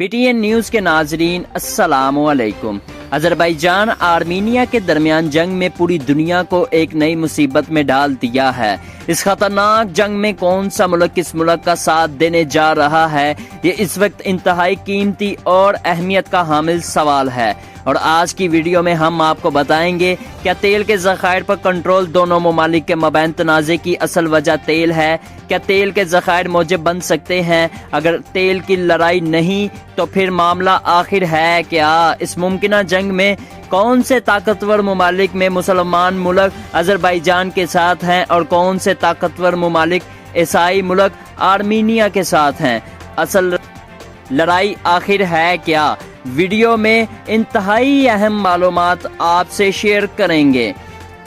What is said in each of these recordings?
PTN news के नाजरीन अस्सलाम वालेकुम। अजरबैजान आर्मीनिया के दरमियान जंग में पूरी दुनिया को एक नई मुसीबत में डाल दिया है। इस खतरनाक जंग में कौन सा मुल्क किस मुल्क का साथ देने जा रहा है, ये इस वक्त इंतहाई कीमती और अहमियत का हामिल सवाल है। और आज की वीडियो में हम आपको बताएंगे क्या तेल के ज़खायर पर कंट्रोल दोनों ममालिक के मबैन तनाज़े की असल वजह तेल है। क्या तेल के ज़खायर मौजब बन सकते हैं? अगर तेल की लड़ाई नहीं तो फिर मामला आखिर है क्या? इस मुमकिना जंग में कौन से ताकतवर ममालिक में मुसलमान मुल्क अजरबैजान के साथ हैं और कौन से ताकतवर ममालिक ईसाई मुल्क आर्मीनिया के साथ हैं? असल लड़ाई आखिर है क्या? वीडियो में इंतहाई अहम मालूमात आपसे शेयर करेंगे।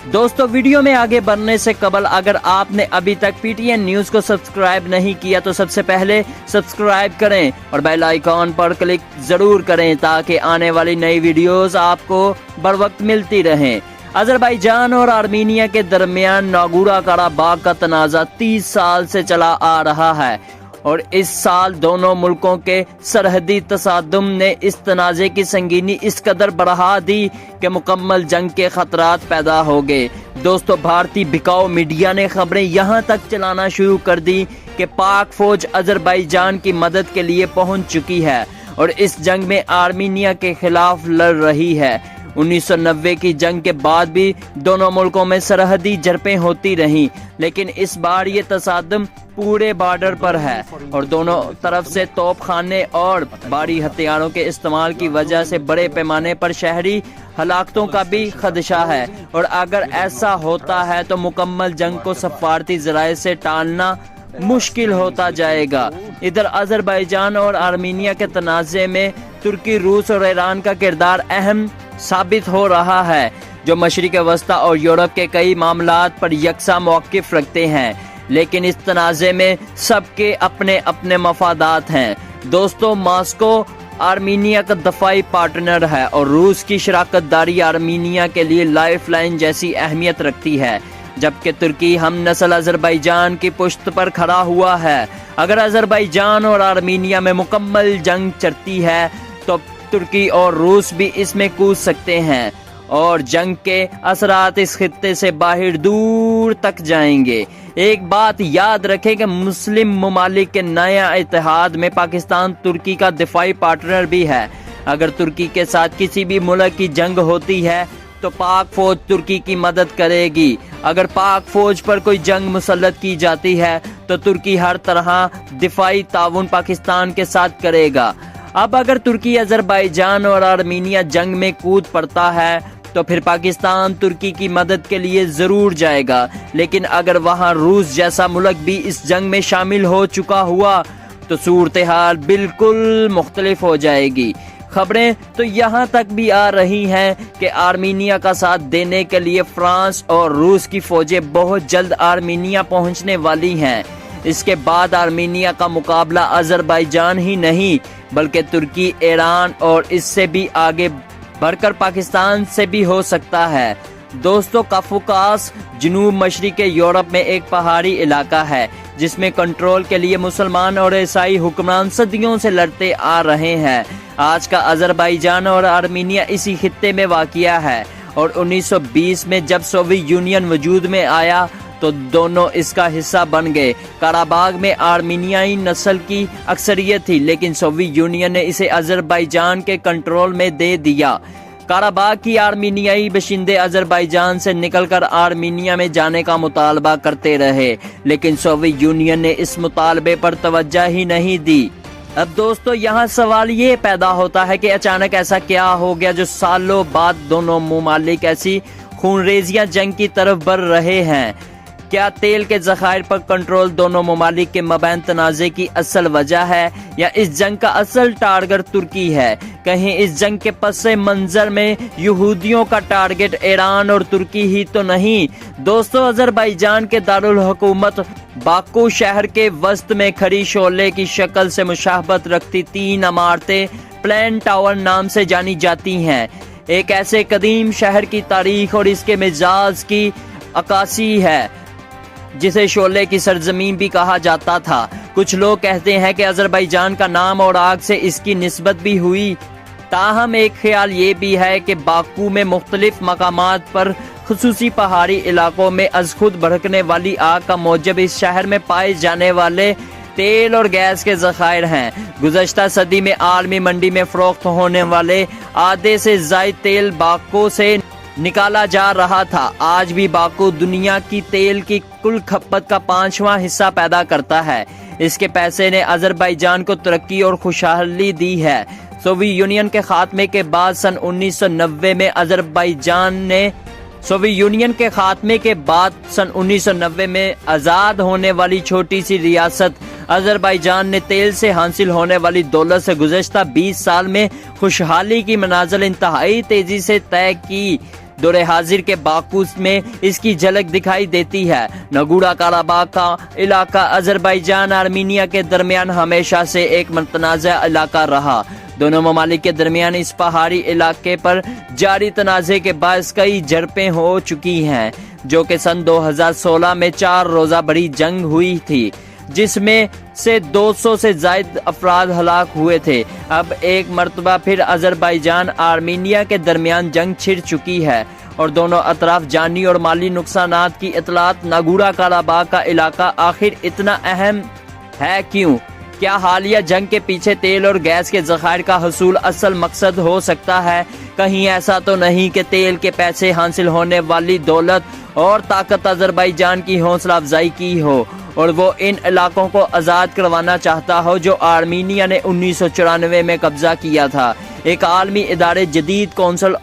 दोस्तों, वीडियो में आगे बढ़ने से कबल अगर आपने अभी तक PTN न्यूज़ को सब्सक्राइब नहीं किया तो सबसे पहले सब्सक्राइब करें और बेल आइकॉन पर क्लिक जरूर करें ताकि आने वाली नई वीडियोस आपको बर वक्त मिलती रहें। अजरबैजान और आर्मीनिया के दरमियान नागोर्नो कराबाख का तनाज़ा 30 साल से चला आ रहा है और इस साल दोनों मुल्कों के सरहदी तसादुम ने इस तनाज़े की संगीनी इस कदर बढ़ा दी कि मुकम्मल जंग के खतरात पैदा हो गए। दोस्तों, भारतीय बिकाऊ मीडिया ने खबरें यहाँ तक चलाना शुरू कर दी कि पाक फौज अजरबैजान की मदद के लिए पहुँच चुकी है और इस जंग में आर्मीनिया के खिलाफ लड़ रही है। 1990 की जंग के बाद भी दोनों मुल्कों में सरहदी झड़पें होती रहीं, लेकिन इस बार ये तसादम पूरे बॉर्डर पर है और दोनों तरफ से तोपखाने और भारी हथियारों के इस्तेमाल की वजह से बड़े पैमाने पर शहरी हलाकतों का भी खदशा है। और अगर ऐसा होता है तो मुकम्मल जंग को सफारती ज़राए से टालना मुश्किल होता जाएगा। इधर अजरबैजान और आर्मीनिया के तनाज़े में तुर्की, रूस और ईरान का किरदार अहम साबित हो रहा है, जो मशरिक़ वस्ता और यूरोप के कई मामलात पर यकसा मौक़िफ़ रखते हैं। लेकिन इस तनाज़े में सबके अपने अपने मफादात हैं। दोस्तों, मॉस्को आर्मीनिया का दफ़ाई पार्टनर है और रूस की शराकत दारी आर्मीनिया के लिए लाइफ लाइन जैसी अहमियत रखती है, जबकि तुर्की हम नस्ल अजरबैजान की पुश्त पर खड़ा हुआ है। अगर अजरबैजान और आर्मीनिया में मुकम्मल जंग चलती है तो तुर्की और रूस भी इसमें कूद सकते हैं और जंग के असरात इस खित्ते से बाहर दूर तक जाएंगे। एक बात याद रखें कि मुस्लिम ममालिक के नया इत्तेहाद में पाकिस्तान तुर्की का दिफाई पार्टनर भी है। अगर तुर्की के साथ किसी भी मुल्क की जंग होती है तो पाक फौज तुर्की की मदद करेगी। अगर पाक फौज पर कोई जंग मुसल्लत की जाती है तो तुर्की हर तरह दिफाई ताउन पाकिस्तान के साथ करेगा। अब अगर तुर्की अजरबैजान और आर्मीनिया जंग में कूद पड़ता है तो फिर पाकिस्तान तुर्की की मदद के लिए जरूर जाएगा, लेकिन अगर वहां रूस जैसा मुल्क भी इस जंग में शामिल हो चुका हुआ तो सूरत हाल बिल्कुल मुख्तलिफ हो जाएगी। खबरें तो यहाँ तक भी आ रही हैं कि आर्मीनिया का साथ देने के लिए फ्रांस और रूस की फौजें बहुत जल्द आर्मीनिया पहुँचने वाली हैं। इसके बाद आर्मीनिया का मुकाबला अजरबैजान ही नहीं बल्कि तुर्की, ईरान और इससे भी आगे बढ़कर पाकिस्तान से भी हो सकता है। दोस्तों, काफूकास जनूब मशरिक़ यूरोप में एक पहाड़ी इलाका है जिसमें कंट्रोल के लिए मुसलमान और ईसाई हुक्मरान सदियों से लड़ते आ रहे हैं। आज का अजरबैजान और आर्मीनिया इसी खित्ते में वाक़िया है और 1920 में जब सोवियत यूनियन वजूद में आया तो दोनों इसका हिस्सा बन गए। कराबाग में आर्मीनियाई नस्ल की अक्सरियत थी, लेकिन सोवियत यूनियन ने इसे अजरबैजान के कंट्रोल में दे दिया। कराबाग की आर्मीनियाई बशिंदे अजरबैजान से निकलकर आर्मीनिया में जाने का मुतालबा करते रहे, लेकिन सोवियत यूनियन ने इस मुतालबे पर तवज्जो ही नहीं दी। अब दोस्तों, यहाँ सवाल ये पैदा होता है कि अचानक ऐसा क्या हो गया जो सालों बाद दोनों ममालिक ऐसी खूनरेजियां जंग की तरफ बढ़ रहे हैं। क्या तेल के ज़खायर पर कंट्रोल दोनों ममालिक के मबैन तनाज़े की असल वजह है या इस जंग का असल टारगेट तुर्की है? कहीं इस जंग के पसे मंजर में यहूदियों का टारगेट ईरान और तुर्की ही तो नहीं? दोस्तों, अजरबैजान के दारुल हुकूमत बाकू शहर के वस्त में खड़ी शोले की शक्ल से मुशाबहत रखती 3 इमारतें प्लेन टावर नाम से जानी जाती हैं। एक ऐसे कदीम शहर की तारीख और इसके मिजाज की अक्कासी है जिसे शोले की सरजमीन भी कहा जाता था। کچھ لوگ کہتے ہیں کہ آذربائیجان کا نام اور آگ سے اس کی نسبت بھی ہوئی، تاہم ایک خیال یہ بھی ہے کہ باکو میں مختلف مقامات پر خصوصی پہاڑی علاقوں میں از خود بھڑکنے والی آگ کا موجب اس شہر میں پائے جانے والے تیل اور گیس کے ذخائر ہیں۔ گزشتہ صدی میں عالمی منڈی میں فروخت ہونے والے آدھے سے زائد تیل باکو سے نکالا جا رہا تھا۔ آج بھی باکو دنیا کی تیل کی کل کھپت کا 5واں حصہ پیدا کرتا ہے۔ اس کے پیسے نے آذربائیجان کو ترقی اور خوشحالی دی ہے۔ سوویت یونین کے خاتمے کے بعد سن 1990 میں آزاد ہونے والی چھوٹی سی ریاست آذربائیجان نے تیل سے حاصل ہونے والی دولت سے گزشتہ 20 سال میں خوشحالی کی منازل انتہائی تیزی سے طے کی۔ دور حاضر کے باکو میں اس کی جھلک دکھائی دیتی ہے۔ ناگورنو قراباغ کا علاقہ آذربائیجان آرمینیا کے درمیان ہمیشہ سے ایک متنازع علاقہ رہا۔ دونوں ممالک کے درمیان اس پہاڑی علاقے پر جاری تنازع کے باعث کئی جھڑپیں ہو چکی ہیں، جو کہ سن 2016 میں 4 روزہ بڑی جنگ ہوئی تھی، جس میں سے 200 سے زائد افراد ہلاک ہوئے تھے۔ اب ایک مرتبہ پھر آذربائیجان آرمینیا کے درمیان جنگ چھڑ چکی ہے اور دونوں اطراف جانی اور مالی نقصانات کی اطلاعات۔ ناگورنو قراباغ کا علاقہ آخر اتنا اہم ہے کیوں؟ کیا حالیہ جنگ کے پیچھے تیل اور گیس کے ذخائر کا حصول اصل مقصد ہو سکتا ہے؟ کہیں ایسا تو نہیں کہ تیل کے پیسے حاصل ہونے والی دولت اور طاقت آذربائیجان کی حوصلہ افزائی کی ہو اور وہ ان علاقوں کو آزاد کروانا چاہتا ہو جو آرمینیا نے 1994 میں قبضہ کیا تھا۔ ایک عالمی ادارے جدید کونسل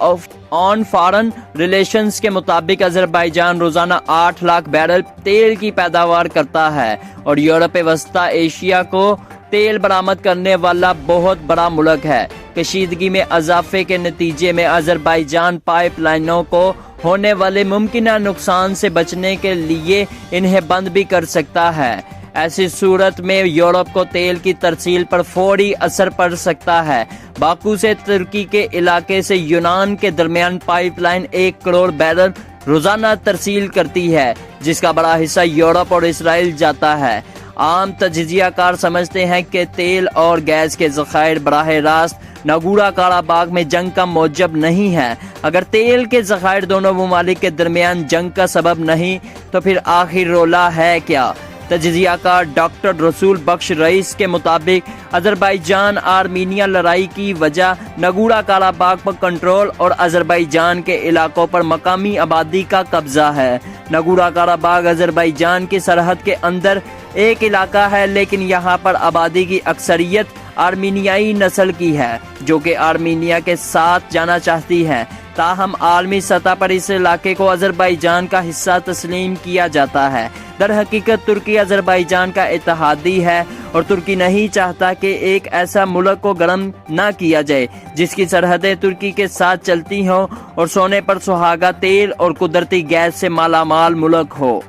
آن فارن ریلیشنز کے مطابق آذربائیجان روزانہ 8 لاکھ بیرل تیل کی پیداوار کرتا ہے اور یورپ وسطی ایشیا کو تیل برآمد کرنے والا بہت بڑا ملک ہے۔ کشیدگی میں اضافے کے نتیجے میں آذربائیجان پائپ لائنوں کو ہونے والے ممکنہ نقصان سے بچنے کے لیے انہیں بند بھی کر سکتا ہے۔ ایسی صورت میں یورپ کو تیل کی ترسیل پر فوری اثر پڑ سکتا ہے۔ باکو سے ترکی کے علاقے سے یونان کے درمیان پائپ لائن 1 کروڑ بیرل روزانہ ترسیل کرتی ہے، جس کا بڑا حصہ یورپ اور اسرائیل جاتا ہے۔ عام تجزیہ کار سمجھتے ہیں کہ تیل اور گیس کے ذخائر براہ راست ناگورنو قراباغ میں جنگ کا موجب نہیں ہے۔ اگر تیل کے ذخائر دونوں ممالک کے درمیان جنگ کا سبب نہیں تو پھر آخر رولا ہے کیا؟ تجزیہ کار ڈاکٹر رسول بخش رئیس کے مطابق آذربائیجان آرمینیا لڑائی کی وجہ ناگورنو قراباغ پر کنٹرول اور آذربائیجان کے علاقوں پر مقامی آبادی کا قبضہ ہے۔ ناگورنو قراباغ آذربائیجان کی سرحد کے اندر ایک علاقہ ہے، لیکن یہاں پر آبادی کی اکثریت آرمینیائی نسل کی ہے، جو کہ آرمینیا کے ساتھ جانا چاہتی ہے۔ تاہم عالمی سطح پر اس علاقے کو آذربائیجان کا حصہ تسلیم کیا جاتا ہے۔ در حقیقت ترکی آذربائیجان کا اتحادی ہے اور ترکی نہیں چاہتا کہ ایک ایسا ملک کو گرم نہ کیا جائے جس کی سرحدیں ترکی کے ساتھ چلتی ہوں اور سونے پر سہاگا تیل اور قدرتی گیس سے مالا مال ملک ہو۔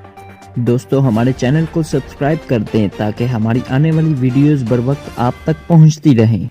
دوستو ہمارے چینل کو سبسکرائب کر دیں تاکہ ہماری آنے والی ویڈیوز بر وقت آپ تک پہنچتی رہیں۔